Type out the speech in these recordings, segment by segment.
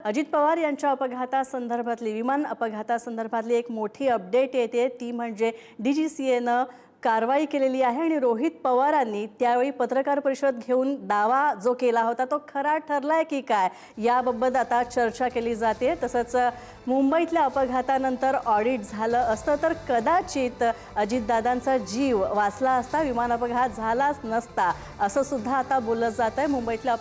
अजित पवार यांच्या अपघातासंदर्भातली विमान अपघातासंदर्भातली एक मोठी अपडेट येते ती म्हणजे DGCAनं कारवाई केलेली आहे आणि रोहित पवारांनी त्यावेळी पत्रकार परिषद घेऊन दावा जो केला होता तो खरा ठरलाय की काय याबाबत आता चर्चा केली जाते। तसंच मुंबईतल्या अपघातानंतर ऑडिट झालं असतं तर कदाचित अजितदादांचा जीव वाचला असता, विमान अपघात झालाच नसता असं सुद्धा आता बोललं जात आहे। मुंबईतल्या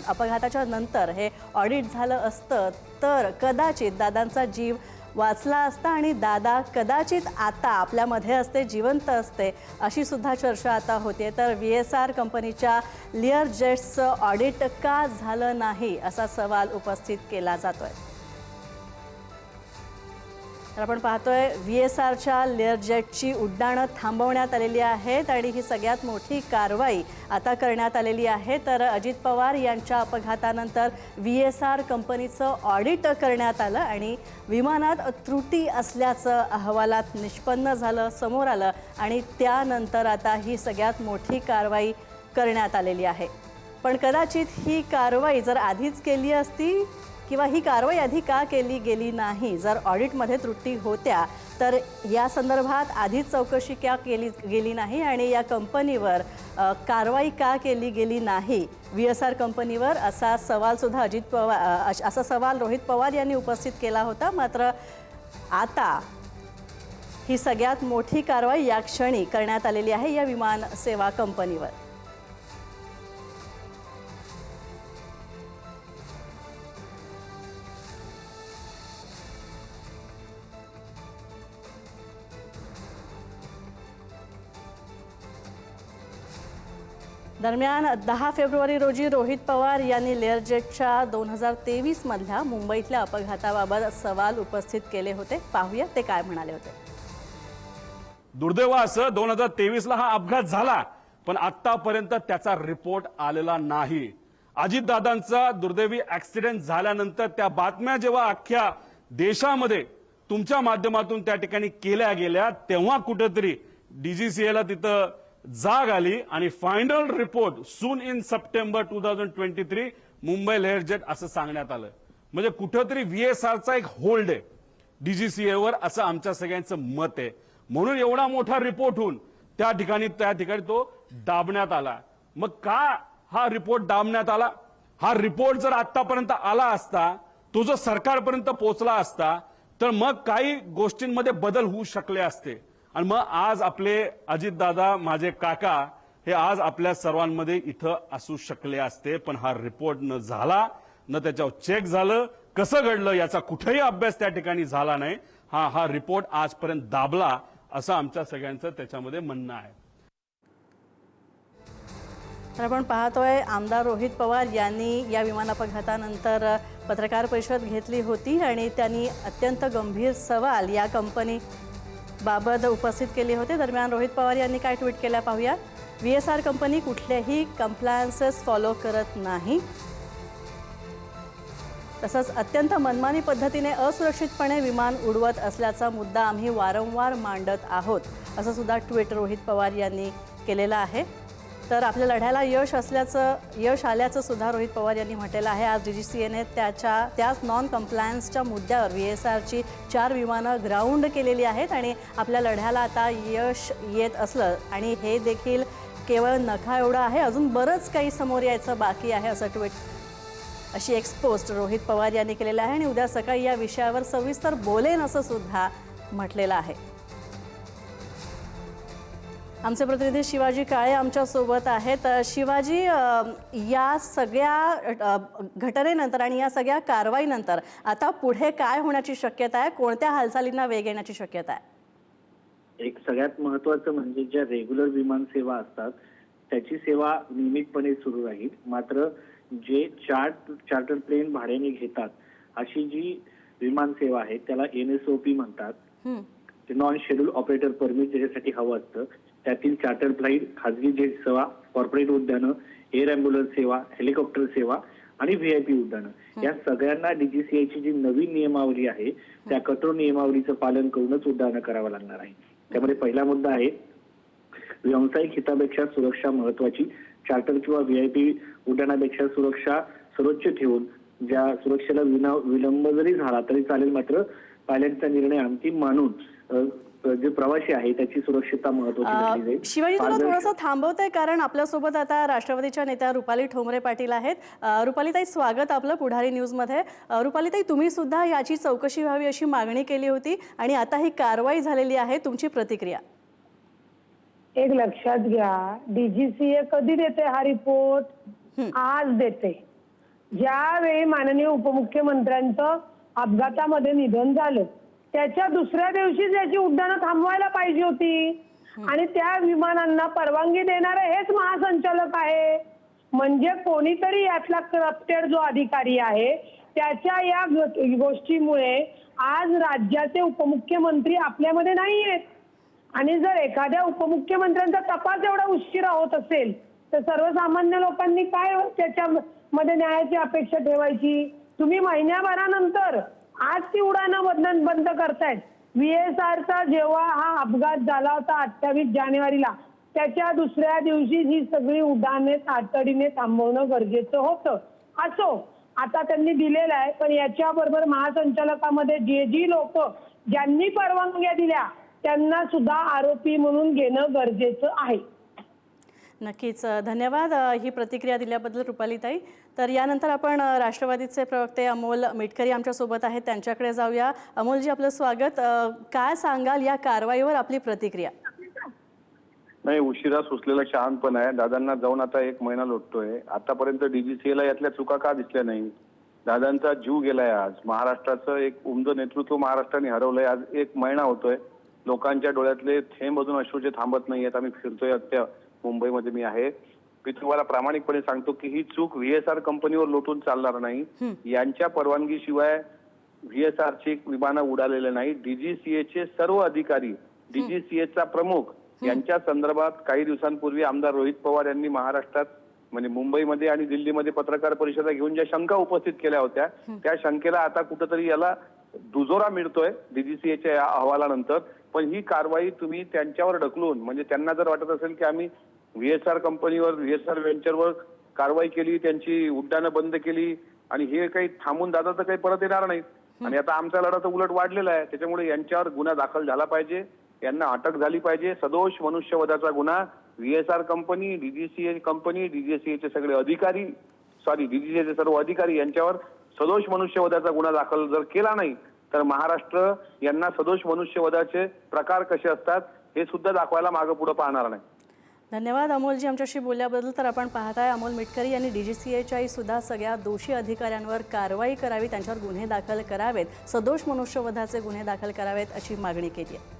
अपघाताच्या नंतर हे ऑडिट झालं असतं तर कदाचित दादांचा जीव वाचला असता आणि दादा कदाचित आता आपल्यामध्ये असते, जिवंत असते अशी सुद्धा चर्चा आता होते। तर VSR कंपनीच्या लिअर जेट्सचं ऑडिट का झालं नाही असा सवाल उपस्थित केला जातोय। तर आपण पाहतोय VSRच्या लेअर जेटची उड्डाणं थांबवण्यात आलेली आहेत आणि ही सगळ्यात मोठी कारवाई आता करण्यात आलेली आहे। तर अजित पवार यांच्या अपघातानंतर VSR कंपनीचं ऑडिट करण्यात आलं आणि विमानात त्रुटी असल्याचं अहवालात निष्पन्न झालं, समोर आलं आणि त्यानंतर आता ही सगळ्यात मोठी कारवाई करण्यात आलेली आहे। पण कदाचित ही कारवाई जर आधीच केली असती किंवा ही कारवाई आधी का केली गेली नाही, जर ऑडिटमध्ये त्रुटी होत्या तर या संदर्भात आधीच चौकशी का केली गेली नाही आणि या कंपनीवर कारवाई का केली गेली नाही VSR कंपनीवर असा सवाल सुद्धा असा सवाल रोहित पवार यांनी उपस्थित केला होता। मात्र आता ही सगळ्यात मोठी कारवाई या क्षणी करण्यात आलेली आहे या विमान सेवा कंपनीवर। दरम्यान 10 फेब्रुवारी रोजी रोहित पवार यांनी लेअर जेटच्या 2023 मधल्या मुंबईतल्या अपघाताबाबत सवाल उपस्थित केले होते। पाहूया ते काय म्हणाले होते। दुर्दैव असं 2023 ला हा अपघात झाला पण आतापर्यंत त्याचा रिपोर्ट आलेला नाही। अजितदादांचा दुर्दैवी ऍक्सिडेंट झाल्यानंतर त्या बातम्या जेव्हा अख्ख्या देशामध्ये तुमच्या माध्यमातून त्या ठिकाणी केल्या गेल्या तेव्हा कुठेतरी DGCAला तिथं जाग आली आणि final report soon in September 2023 Mumbai layer jet असं सांगण्यात आलं। म्हणजे कुठेतरी VSRचा एक होल्ड आहे DGCAवर असं आमच्या सगळ्यांचं मत आहे। म्हणून एवढा मोठा रिपोर्ट होऊन त्या ठिकाणी तो दाबण्यात आला। मग का हा रिपोर्ट दाबण्यात आला? हा रिपोर्ट जर आतापर्यंत आला असता, तो जर सरकारपर्यंत पोहोचला असता तर मग काही गोष्टींमध्ये बदल होऊ शकले असते आणि मग आज आपले अजितदादा माझे काका हे आज आपल्या सर्वांमध्ये इथं असू शकले असते। पण हा रिपोर्ट न झाला, न त्याच्यावर चेक झालं, कसं घडलं याचा कुठेही अभ्यास त्या ठिकाणी झाला नाही। हा रिपोर्ट आजपर्यंत दाबला असं आमच्या सगळ्यांचं त्याच्यामध्ये म्हणणं आहे। तर आपण पाहतोय आमदार रोहित पवार यांनी या विमान अपघातानंतर पत्रकार परिषद घेतली होती आणि त्यांनी अत्यंत गंभीर सवाल या कंपनी बाबत उपस्थित केले होते। दरम्यान रोहित पवार यांनी काय ट्विट केलं पाहूया। VSR कंपनी कुठलेही कंप्लायन्सेस फॉलो करत नाही, तसंच अत्यंत मनमानी पद्धतीने असुरक्षितपणे विमान उडवत असल्याचा मुद्दा आम्ही वारंवार मांडत आहोत असं सुद्धा ट्विट रोहित पवार यांनी केलेलं आहे। तर आपल्या लढ्याला यश आल्याचं सुद्धा रोहित पवार यांनी म्हटलेलं आहे। आज DGCAने त्याच नॉन कम्प्लायन्सच्या मुद्द्यावर VSRची 4 विमानं ग्राउंड केलेली आहेत आणि आपल्या लढ्याला आता यश येत असलं आणि हे देखील केवळ नखा एवढं आहे, अजून बरंच काही समोर यायचं बाकी आहे असं ट्विट अशी एक पोस्ट रोहित पवार यांनी केलेलं आहे आणि उद्या सकाळी या विषयावर सविस्तर बोलेन असं सुद्धा म्हटलेलं आहे। आमचे प्रतिनिधी शिवाजी काळे आमच्या सोबत आहेत। शिवाजी, या सगळ्या घटनेनंतर आणि या सगळ्या कारवाईनंतर आता पुढे काय होण्याची शक्यता आहे? कोणत्या हालचालींना वेग येण्याची शक्यता आहे? एक सगळ्यात महत्त्वाचं म्हणजे ज्या रेग्युलर विमान सेवा असतात त्याची सेवा नियमितपणे सुरू राहील। मात्र जे चार्टर प्लेन भाड्याने घेतात अशी जी विमान सेवा आहे त्याला NSOP म्हणतात, ते नॉन शेड्यूल ऑपरेटर परमिट ज्याच्यासाठी हवं असतं त्यातील चार्टर फ्लाईट, खाजगी जेट सेवा, कॉर्पोरेट उड्डाणं, एअर अँब्युलन्स सेवा, हेलिकॉप्टर सेवा आणि VIP उड्डाणं या सगळ्यांना DGCAची जी नवीन नियमावली आहे त्या कठोर नियमावलीचं पालन करूनच उड्डाणं करावं लागणार आहे। त्यामध्ये पहिला मुद्दा आहे व्यावसायिक हितापेक्षा सुरक्षा महत्वाची, चार्टर किंवा VIP उड्डाणापेक्षा सुरक्षा सर्वोच्च ठेवून ज्या सुरक्षेला विलंब जरी झाला तरी चालेल, मात्र पायलटचा निर्णय अंतिम मानून जे प्रवासी आहे त्याची सुरक्षितता महत्त्वाची मानली जाईल. शिवाजी, तुला थोडंसं थांबवतंय कारण आपल्यासोबत आता राष्ट्रवादीच्या नेत्या रुपाली ठोंबरे पाटील आहेत. रुपालीताई, स्वागत आपलं पुढारी न्यूजमध्ये. रुपालीताई, तुम्ही सुद्धा याची चौकशी व्हावी अशी मागणी केली होती आणि आता ही कारवाई झालेली आहे, तुमची प्रतिक्रिया? एक लक्षात घ्या, डीजीसीए कधी देते हा रिपोर्ट? आज देते, ज्यावेळी माननीय उपमुख्यमंत्र्यांचं अपघातामध्ये निधन झालं त्याच्या दुसऱ्या दिवशी त्याची उड्डाणं थांबवायला पाहिजे होती आणि त्या विमानांना परवानगी देणारे हेच महासंचालक आहे. म्हणजे कोणीतरी यातला करप्टेड जो अधिकारी आहे त्याच्या या गोष्टीमुळे आज राज्याचे उपमुख्यमंत्री आपल्यामध्ये नाही आहेत. आणि जर एखाद्या उपमुख्यमंत्र्यांचा तपास एवढा उशिरा होत असेल तर सर्वसामान्य लोकांनी काय त्याच्यामध्ये न्यायाची अपेक्षा ठेवायची? तुम्ही महिन्याभरानंतर आज ती उडाणं बंद करतायत. VSRचा जेव्हा हा अपघात झाला होता 28 जानेवारीला, त्याच्या दुसऱ्या दिवशी ही सगळी उड्डाणे तातडीने थांबवणं गरजेचं होतं. असो, आता त्यांनी दिलेलं आहे, पण याच्याबरोबर महासंचालकामध्ये जी लोक ज्यांनी परवानग्या दिल्या त्यांना सुद्धा आरोपी म्हणून घेणं गरजेचं आहे. नक्कीच, धन्यवाद ही प्रतिक्रिया दिल्याबद्दल रुपालीताई. तर यानंतर आपण राष्ट्रवादीचे प्रवक्ते अमोल मिटकरी आमच्यासोबत आहेत, त्यांच्याकडे जाऊया. अमोलजी, आपलं स्वागत. काय सांगाल या कारवाईवर, आपली प्रतिक्रिया? नाही, उशिरा सुचलेला शहाणपण आहे. दादांना जाऊन आता 1 महिना लोटतोय. आतापर्यंत डीजीसीएला यातल्या चुका का दिसल्या नाही? दादांचा जीव गेलाय. आज महाराष्ट्राचं एक उमदं नेतृत्व महाराष्ट्राने हरवलंय. आज 1 महिना होतोय. लोकांच्या डोळ्यातले थेंब अजून अश्रूचे थांबत नाहीयेत. आम्ही फिरतोय, आता मुंबईमध्ये मी आहे. मी तुम्हाला प्रामाणिकपणे सांगतो की ही चूक VSR कंपनीवर लोटून चालणार नाही. यांच्या परवानगीशिवाय VSRची विमानं उडालेले नाही. डीजीसीएचे सर्व अधिकारी, डीजीसीएचा प्रमुख यांच्या संदर्भात काही दिवसांपूर्वी आमदार रोहित पवार यांनी महाराष्ट्रात म्हणजे मुंबईमध्ये आणि दिल्लीमध्ये पत्रकार परिषदा घेऊन ज्या शंका उपस्थित केल्या होत्या, त्या शंकेला आता कुठेतरी याला दुजोरा मिळतोय डीजीसीएच्या अहवालानंतर. पण ही कारवाई तुम्ही त्यांच्यावर ढकलून, म्हणजे त्यांना जर वाटत असेल की आम्ही VSR कंपनीवर, VSR व्हेंचरवर कारवाई केली, त्यांची उड्डाणं बंद केली आणि हे काही थांबून दादा तर काही परत येणार नाही. आणि आता आमचा लढा तर उलट वाढलेला आहे. त्याच्यामुळे यांच्यावर गुन्हा दाखल झाला पाहिजे, यांना अटक झाली पाहिजे. सदोष मनुष्यवधाचा गुन्हा VSR कंपनी, डीजीसीए कंपनी, डीजीसीएचे सगळे अधिकारी, डीजीसीएचे सर्व अधिकारी यांच्यावर सदोष मनुष्यवधाचा गुन्हा दाखल जर केला नाही तर महाराष्ट्र यांना सदोष मनुष्यवधाचे प्रकार कसे असतात हे सुद्धा दाखवायला मागे पुढे पाहणार नाही. धन्यवाद अमोलजी आमच्याशी बोलल्याबद्दल. तर आपण पाहताय अमोल मिटकरी यांनी डीजीसीएच्याही सुद्धा सगळ्या दोषी अधिकाऱ्यांवर कारवाई करावी, त्यांच्यावर गुन्हे दाखल करावेत, सदोष मनुष्यवधाचे गुन्हे दाखल करावेत अशी मागणी केली आहे.